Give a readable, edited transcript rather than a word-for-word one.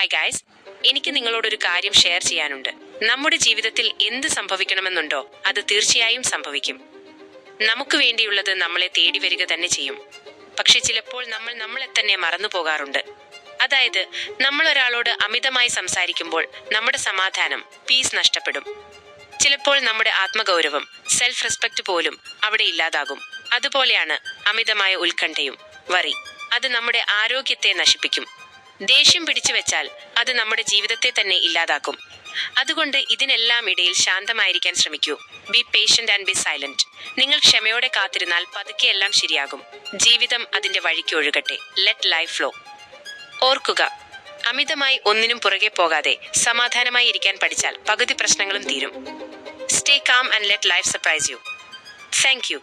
Hi guys, എനിക്ക് നിങ്ങളോടൊരു കാര്യം ഷെയർ ചെയ്യാനുണ്ട്. നമ്മുടെ ജീവിതത്തിൽ എന്ത് സംഭവിക്കണമെന്നുണ്ടോ അത് തീർച്ചയായും സംഭവിക്കും. നമുക്ക് വേണ്ടിയുള്ളത് നമ്മളെ തേടി വരിക തന്നെ ചെയ്യും. പക്ഷെ ചിലപ്പോൾ നമ്മൾ നമ്മളെ തന്നെ മറന്നു പോകാറുണ്ട്. അതായത്, നമ്മൾ ഒരാളോട് അമിതമായി സംസാരിക്കുമ്പോൾ നമ്മുടെ സമാധാനം, പീസ് നഷ്ടപ്പെടും. ചിലപ്പോൾ നമ്മുടെ ആത്മഗൗരവം, സെൽഫ് റെസ്പെക്ട് പോലും അവിടെ ഇല്ലാതാകും. അതുപോലെയാണ് അമിതമായ ഉത്കണ്ഠയും, വറി. അത് നമ്മുടെ ആരോഗ്യത്തെ നശിപ്പിക്കും. ദേഷ്യം പിടിച്ചു വെച്ചാൽ അത് നമ്മുടെ ജീവിതത്തെ തന്നെ ഇല്ലാതാക്കും. അതുകൊണ്ട് ഇതിനെല്ലാം ഇടയിൽ ശാന്തമായിരിക്കാൻ ശ്രമിക്കൂ. Be patient and be silent. നിങ്ങൾ ക്ഷമയോടെ കാത്തിരുന്നാൽ പതുക്കെ എല്ലാം ശരിയാകും. ജീവിതം അതിന്റെ വഴിക്ക് ഒഴുകട്ടെ. Let life flow. ഓർക്കുക, അമിതമായി ഒന്നിനും പുറകെ പോകാതെ സമാധാനമായി ഇരിക്കാൻ പഠിച്ചാൽ പകുതി പ്രശ്നങ്ങളും തീരും. Stay calm and let life surprise U. Thank you.